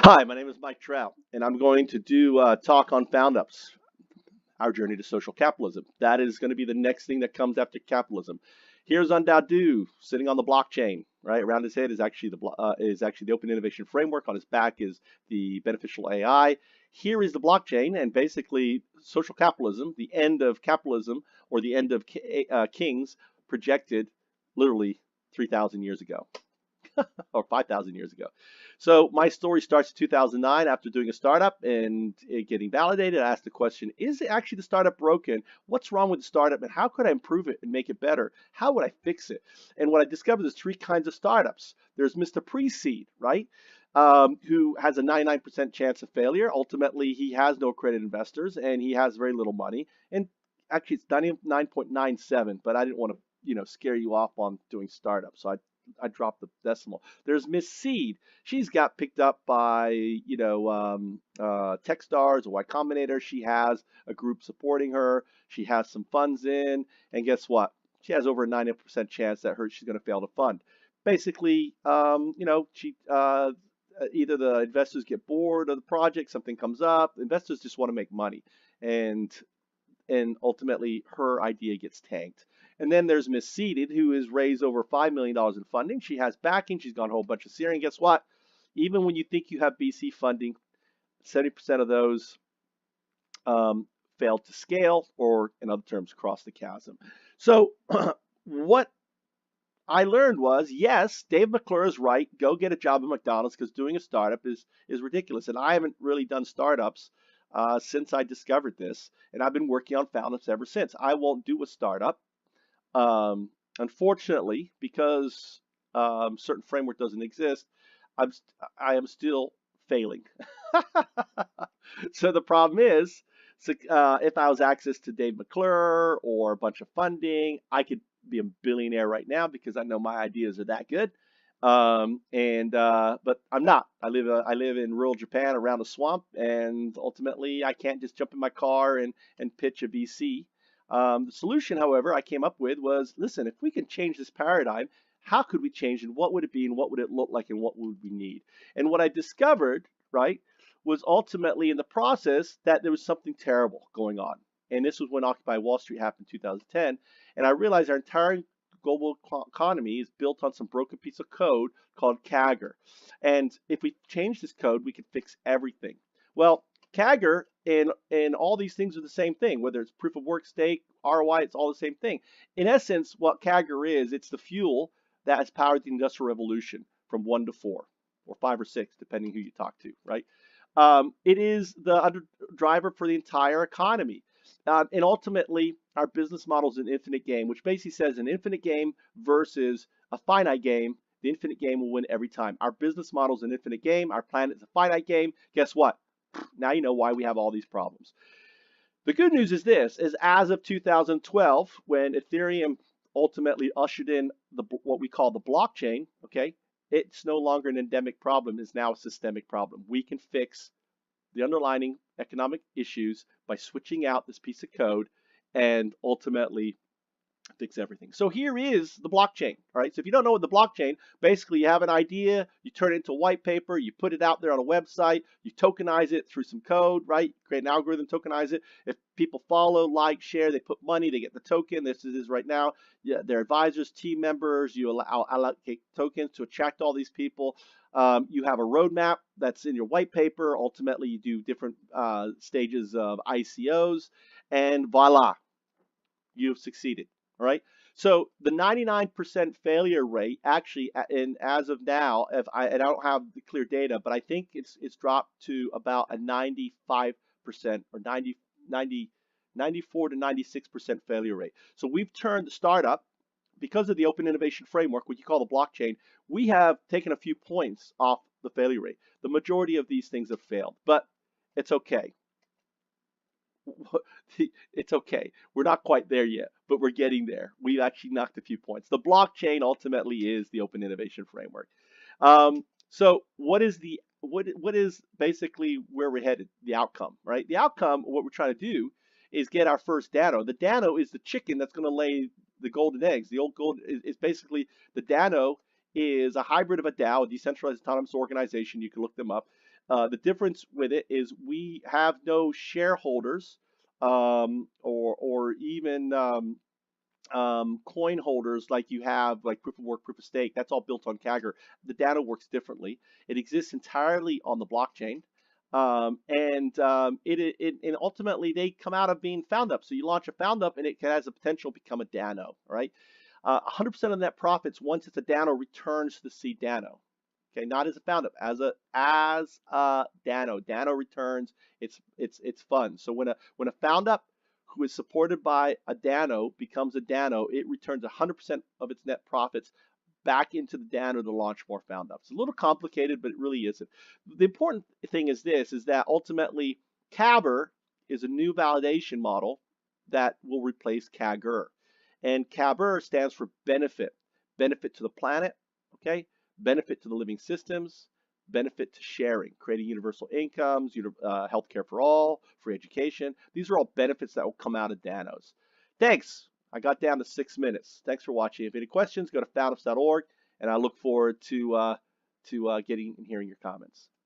Hi, my name is Mike Trout, and I'm going to do a talk on Found Ups, our journey to social capitalism. That is going to be the next thing that comes after capitalism. Here's Undadu sitting on the blockchain. Right around his head is actually the Open Innovation Framework. On his back is the beneficial AI. Here is the blockchain, and basically social capitalism, the end of capitalism or the end of kings, projected literally 3,000 years ago or 5,000 years ago. So my story starts in 2009 after doing a startup and it getting validated. I asked the question, is it actually the startup broken? What's wrong with the startup and how could I improve it and make it better? How would I fix it? And what I discovered is three kinds of startups. There's Mr. Pre-seed, right? Who has a 99% chance of failure. Ultimately, he has no accredited investors and he has very little money. And actually, it's 99.97, but I didn't want to, scare you off on doing startups. So I dropped the decimal. There's Miss Seed. She's got picked up by, Techstars or Y Combinator. She has a group supporting her. She has some funds in, and guess what? She has over a 90% chance that she's going to fail to fund. Basically, she either the investors get bored of the project, something comes up. Investors just want to make money, and ultimately her idea gets tanked. And then there's Miss Seeded, who has raised over $5 million in funding. She has backing. She's got a whole bunch of Syria. And guess what? Even when you think you have BC funding, 70% of those failed to scale, or in other terms, cross the chasm. So what I learned was, yes, Dave McClure is right. Go get a job at McDonald's because doing a startup is ridiculous. And I haven't really done startups since I discovered this, and I've been working on Found Ups ever since. I won't do a startup, unfortunately, because certain framework doesn't exist. I am still failing. So the problem is, so, if I was access to Dave McClure or a bunch of funding, I could be a billionaire right now because I know my ideas are that good. And But I'm not. I live in rural Japan around a swamp, and ultimately I can't just jump in my car and pitch a VC. The solution, however, I came up with was, listen, if we can change this paradigm, how could we change and what would it be and what would it look like and what would we need? And what I discovered, right, was ultimately in the process that there was something terrible going on. And this was when Occupy Wall Street happened in 2010. And I realized our entire global economy is built on some broken piece of code called CAGR. And if we change this code, we can fix everything. Well, CAGR and all these things are the same thing, whether it's proof of work, stake, ROI, it's all the same thing. In essence, what CAGR is, it's the fuel that has powered the Industrial Revolution from 1 to 4, or 5 or 6, depending who you talk to, right? It is the driver for the entire economy. And ultimately, our business model is an infinite game, which basically says an infinite game versus a finite game. The infinite game will win every time. Our business model is an infinite game. Our planet is a finite game. Guess what? Now you know why we have all these problems. The good news is this, is as of 2012, when Ethereum ultimately ushered in what we call the blockchain, okay, it's no longer an endemic problem, it's now a systemic problem. We can fix the underlying economic issues by switching out this piece of code and ultimately fix everything. So here is the blockchain. All right. So if you don't know what the blockchain, basically you have an idea, you turn it into a white paper, you put it out there on a website, you tokenize it through some code, right? Create an algorithm, tokenize it. If people follow, like, share, they put money, they get the token. This is right now. Yeah, their advisors, team members, you allocate tokens to attract all these people. You have a roadmap that's in your white paper. Ultimately, you do different stages of ICOs, and voila, you've succeeded. All right. So the 99% failure rate actually, and as of now, and I don't have the clear data, but I think it's dropped to about a 95% or 94 to 96% failure rate. So we've turned the startup, because of the open innovation framework, what you call the blockchain, we have taken a few points off the failure rate. The majority of these things have failed, but it's okay. It's okay. We're not quite there yet, but we're getting there. We've actually knocked a few points. The blockchain ultimately is the open innovation framework. So what is basically where we're headed? The outcome, right? The outcome, what we're trying to do is get our first dano. The dano is the chicken that's going to lay the golden eggs. The old gold is basically the dano is a hybrid of a DAO, a decentralized autonomous organization. You can look them up. The difference with it is we have no shareholders or even coin holders like you have, like proof of work, proof of stake. That's all built on CAGR. The data works differently. It exists entirely on the blockchain. And ultimately they come out of being found up. So you launch a found up and it has a potential to become a Dano, right? 100% of net profits once it's a Dano returns to the seed Dano. Okay, not as a found up, as a Dano. Dano returns. It's fun. So when a found up who is supported by a Dano becomes a Dano, it returns 100% of its net profits back into the Dano to launch more found ups. It's a little complicated, but it really isn't. The important thing is this: is that ultimately CAGR is a new validation model that will replace CAGR, and CAGR stands for benefit to the planet, okay, benefit to the living systems, benefit to sharing, creating universal incomes, healthcare for all, free education. These are all benefits that will come out of Danos. Thanks. I got down to 6 minutes. Thanks for watching. If you have any questions, go to foundups.org, and I look forward to getting and hearing your comments.